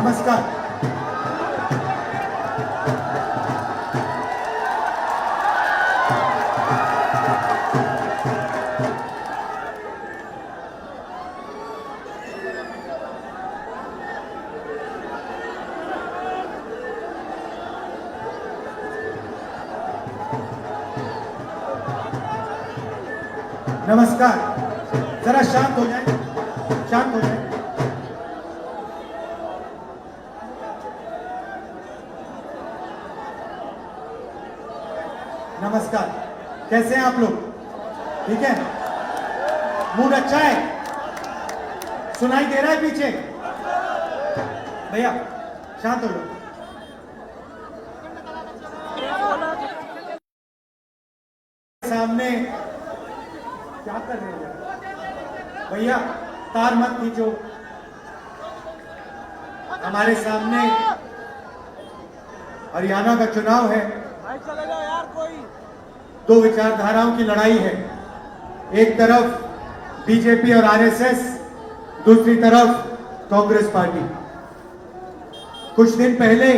नमस्कार। नमस्कार, जरा शांत हो जाए, शांत हो जाए। नमस्कार, कैसे हैं आप लोग? ठीक है, मूड अच्छा है? सुनाई दे रहा है पीछे? भैया शांत हो जाओ। सामने क्या कर रहे हो भैया? तार मत खींचो। हमारे सामने हरियाणा का चुनाव है। चलेगा यार कोई। दो विचारधाराओं की लड़ाई है। एक तरफ बीजेपी और आरएसएस, दूसरी तरफ कांग्रेस पार्टी। कुछ दिन पहले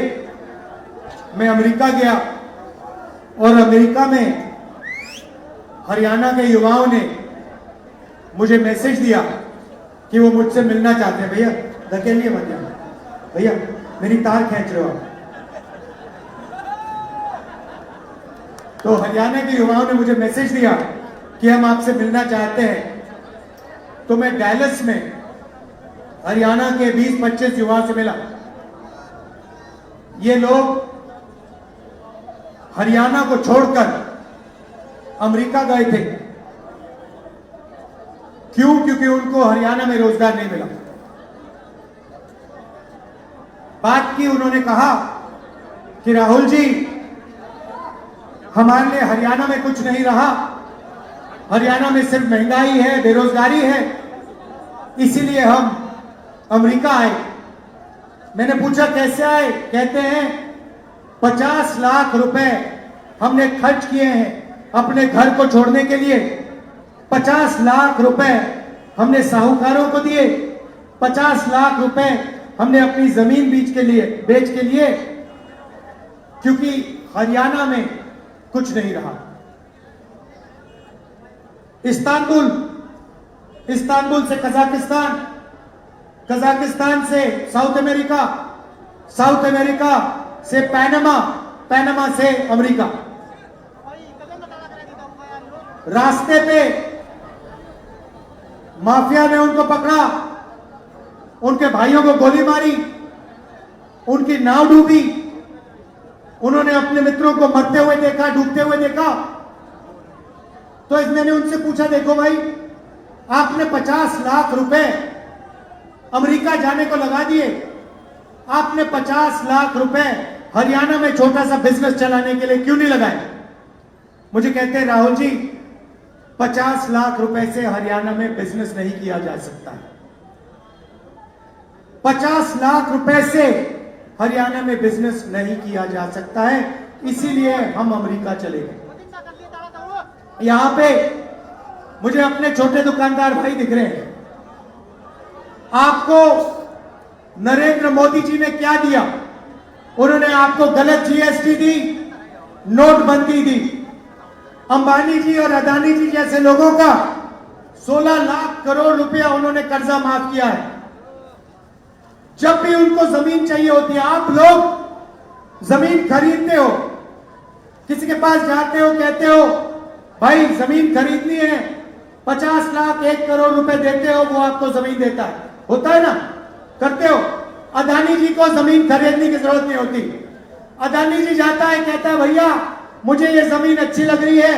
मैं अमेरिका गया और अमेरिका में हरियाणा के युवाओं ने मुझे मैसेज दिया कि वो मुझसे मिलना चाहते हैं। भैया धकेलिए मत जाना, भैया मेरी तार खींच रहे हो आप। तो हरियाणा के युवाओं ने मुझे मैसेज दिया कि हम आपसे मिलना चाहते हैं। तो मैं डैलस में हरियाणा के 20-25 युवाओं से मिला। ये लोग हरियाणा को छोड़कर अमेरिका गए थे। क्यों? क्योंकि उनको हरियाणा में रोजगार नहीं मिला। बात की, उन्होंने कहा कि राहुल जी, हमारे लिए हरियाणा में कुछ नहीं रहा। हरियाणा में सिर्फ महंगाई है, बेरोजगारी है, इसीलिए हम अमेरिका आए। मैंने पूछा कैसे आए? कहते हैं 50 लाख रुपए हमने खर्च किए हैं अपने घर को छोड़ने के लिए। 50 लाख रुपए हमने साहूकारों को दिए। 50 लाख रुपए हमने अपनी जमीन बेच के लिए, क्योंकि हरियाणा में कुछ नहीं रहा। इस्तांबुल से कजाकिस्तान, कजाकिस्तान से साउथ अमेरिका, साउथ अमेरिका से पैनामा से अमेरिका। रास्ते पे माफिया ने उनको पकड़ा, उनके भाइयों को गोली मारी, उनकी नाव डूबी। उन्होंने अपने मित्रों को मरते हुए देखा, डूबते हुए देखा। तो मैंने उनसे पूछा, देखो भाई, आपने 50 लाख रुपए अमेरिका जाने को लगा दिए, आपने 50 लाख रुपए हरियाणा में छोटा सा बिजनेस चलाने के लिए क्यों नहीं लगाए? मुझे कहते हैं, राहुल जी, 50 लाख रुपए से हरियाणा में बिजनेस नहीं किया जा सकता है। 50 लाख रुपए से हरियाणा में बिजनेस नहीं किया जा सकता है, इसीलिए हम अमेरिका चले गए। यहां पे मुझे अपने छोटे दुकानदार भाई दिख रहे हैं। आपको नरेंद्र मोदी जी ने क्या दिया? उन्होंने आपको गलत जीएसटी दी, नोटबंदी दी। अंबानी जी और अदानी जी जैसे लोगों का 16 लाख करोड़ रुपया उन्होंने कर्जा माफ किया है। जब भी उनको जमीन चाहिए होती है, आप लोग जमीन खरीदते हो, किसी के पास जाते हो, कहते हो भाई जमीन खरीदनी है, 50 लाख 1 करोड़ रुपए देते हो, वो आपको जमीन देता है। होता है ना? करते हो। अदानी जी को जमीन खरीदने की जरूरत नहीं होती। अदानी जी जाता है, कहता है भैया मुझे ये जमीन अच्छी लग रही है।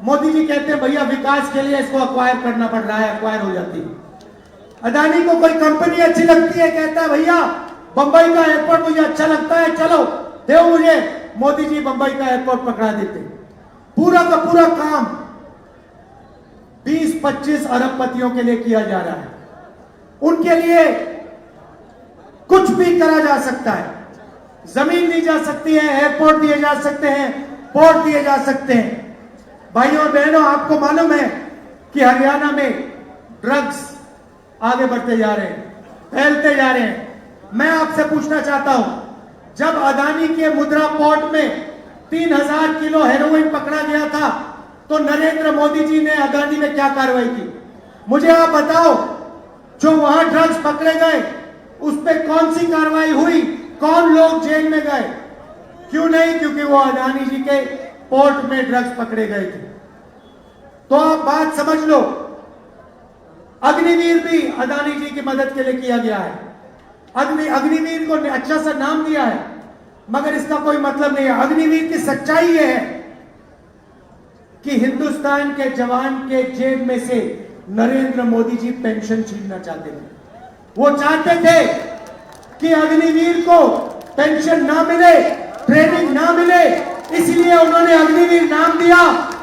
मोदी जी कहते हैं भैया विकास के लिए इसको अक्वायर करना पड़ रहा है, अक्वायर हो जाती है। अदानी को कोई कंपनी अच्छी लगती है, कहता है भैया बंबई का एयरपोर्ट मुझे अच्छा लगता है, चलो दो मुझे। मोदी जी बंबई का एयरपोर्ट पकड़ा देते। पूरा का पूरा काम 20-25 अरबपतियों के लिए किया जा रहा है। उनके लिए कुछ भी करा जा सकता है। जमीन दी जा सकती है, एयरपोर्ट दिए जा सकते हैं, पोर्ट दिए जा सकते हैं। भाइयों और बहनों, आपको मालूम है कि हरियाणा में ड्रग्स आगे बढ़ते जा रहे हैं, फैलते जा रहे हैं। मैं आपसे पूछना चाहता हूं, जब अदानी के मुद्रा पोर्ट में 3000 किलो हेरोइन पकड़ा गया था तो नरेंद्र मोदी जी ने अदानी में क्या कार्रवाई की? मुझे आप बताओ, जो वहां ड्रग्स पकड़े गए उस पर कौन सी कार्रवाई हुई? कौन लोग जेल में गए? क्यों नहीं? क्योंकि वो अदानी जी के पोर्ट में ड्रग्स पकड़े गए थे। तो आप बात समझ लो, अग्निवीर भी अदानी जी की मदद के लिए किया गया है। अग्निवीर को अच्छा सा नाम दिया है, मगर इसका कोई मतलब नहीं है। अग्निवीर की सच्चाई यह है कि हिंदुस्तान के जवान के जेब में से नरेंद्र मोदी जी पेंशन छीनना चाहते थे। वो चाहते थे कि अग्निवीर को पेंशन ना मिले, ट्रेनिंग ना मिले, इसलिए उन्होंने अग्निवीर नाम दिया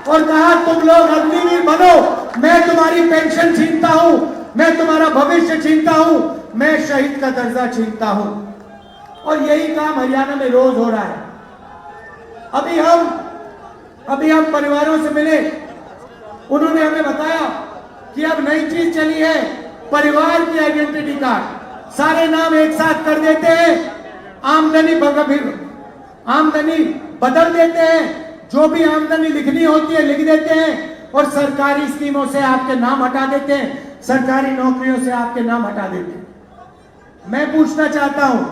और कहा तुम लोग अग्निवीर बनो, मैं तुम्हारी पेंशन छीनता हूं, मैं तुम्हारा भविष्य छीनता हूं, मैं शहीद का दर्जा छीनता हूं। और यही काम हरियाणा में रोज हो रहा है। अभी हम परिवारों से मिले, उन्होंने हमें बताया कि अब नई चीज चली है, परिवार की आइडेंटिटी कार्ड। सारे नाम एक साथ कर देते हैं, आमदनी बदल देते हैं, जो भी आमदनी लिखनी होती है लिख देते हैं और सरकारी स्कीमों से आपके नाम हटा देते हैं, सरकारी नौकरियों से आपके नाम हटा देते हैं। मैं पूछना चाहता हूं,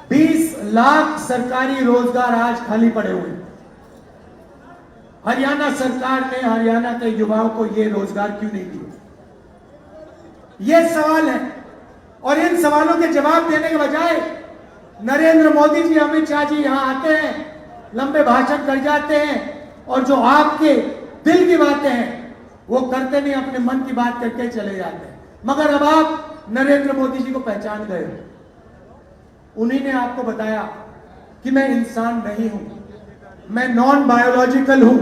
20 लाख सरकारी रोजगार आज खाली पड़े हुए हैं। हरियाणा सरकार ने हरियाणा के युवाओं को यह रोजगार क्यों नहीं दिए? यह सवाल है। और इन सवालों के जवाब देने के बजाय नरेंद्र मोदी जी, अमित शाह जी यहां आते हैं, लंबे भाषण कर जाते हैं और जो आपके दिल की बातें हैं वो करते नहीं, अपने मन की बात करके चले जाते हैं। मगर अब आप नरेंद्र मोदी जी को पहचान गए हो। उन्हीं ने आपको बताया कि मैं इंसान नहीं हूं, मैं नॉन बायोलॉजिकल हूं।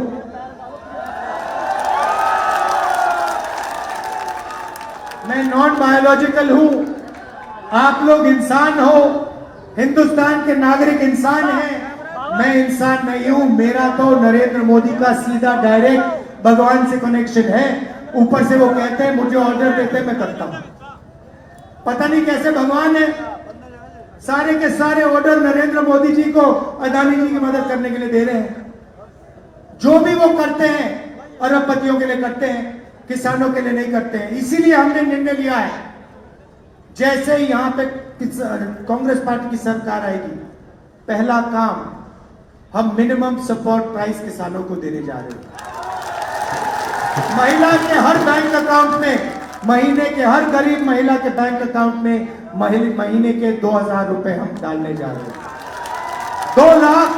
मैं नॉन बायोलॉजिकल हूं, आप लोग इंसान हो, हिंदुस्तान के नागरिक इंसान हैं, मैं इंसान नहीं हूं। मेरा तो नरेंद्र मोदी का सीधा डायरेक्ट भगवान से कनेक्शन है। ऊपर से वो कहते हैं, मुझे ऑर्डर देते हैं, मैं करता हूं। पता नहीं कैसे भगवान है, सारे के सारे ऑर्डर नरेंद्र मोदी जी को अदानी जी की मदद करने के लिए दे रहे हैं। जो भी वो करते हैं अरबपतियों के लिए करते हैं, किसानों के लिए नहीं करते हैं। इसीलिए हमने निर्णय लिया है, जैसे ही यहां पे कांग्रेस पार्टी की सरकार आएगी, पहला काम हम मिनिमम सपोर्ट प्राइस किसानों को देने जा रहे हैं। महिला के हर बैंक अकाउंट में, महीने के हर गरीब महिला के बैंक अकाउंट में महीने के 2000 रुपए हम डालने जा रहे हैं। 2 लाख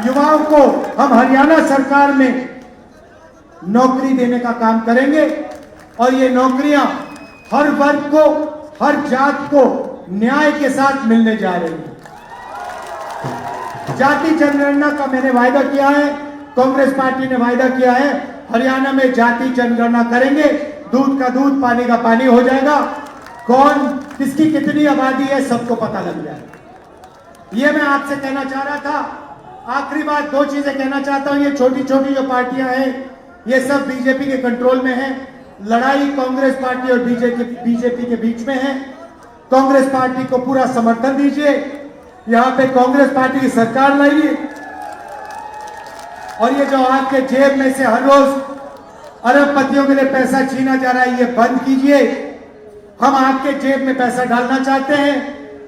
युवाओं को हम हरियाणा सरकार में नौकरी देने का काम करेंगे और ये नौकरियां हर वर्ग को, हर जात को न्याय के साथ मिलने जा रही है। जाति जनगणना का मैंने वायदा किया है, कांग्रेस पार्टी ने वायदा किया है, हरियाणा में जाति जनगणना करेंगे, दूध का दूध, पानी का पानी हो जाएगा। कौन किसकी कितनी आबादी है सबको पता लग जाएगा। ये मैं आपसे कहना चाह रहा था। आखिरी बात, 2 चीजें कहना चाहता हूं। ये छोटी छोटी जो पार्टियां हैं ये सब बीजेपी के कंट्रोल में है। लड़ाई कांग्रेस पार्टी और बीजेपी के बीच में है। कांग्रेस पार्टी को पूरा समर्थन दीजिए, यहां पे कांग्रेस पार्टी की सरकार लाइए और ये जो आपके जेब में से हर रोज अरबपतियों के लिए पैसा छीना जा रहा है, ये बंद कीजिए। हम आपके जेब में पैसा डालना चाहते हैं,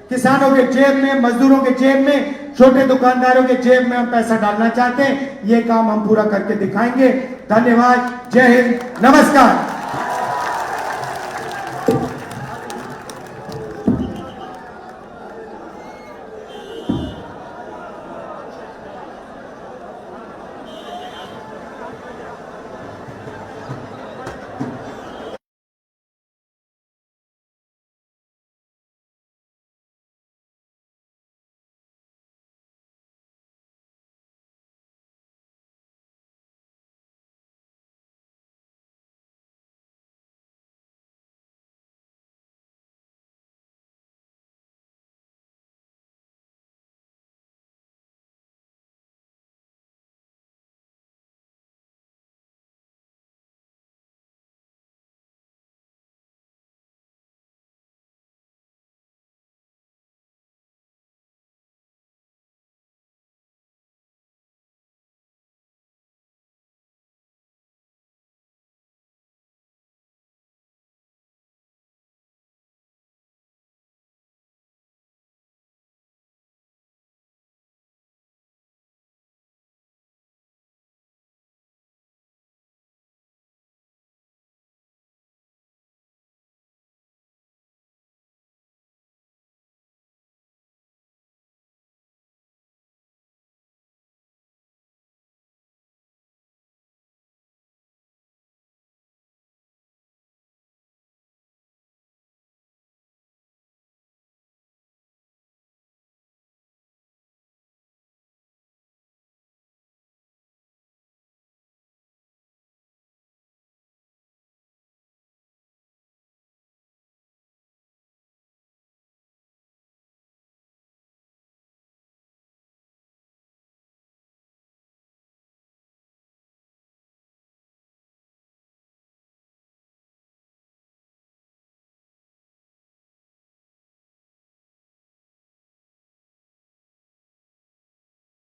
किसानों के जेब में, मजदूरों के जेब में, छोटे दुकानदारों के जेब में हम पैसा डालना चाहते हैं। ये काम हम पूरा करके दिखाएंगे। धन्यवाद। जय हिंद, नमस्कार।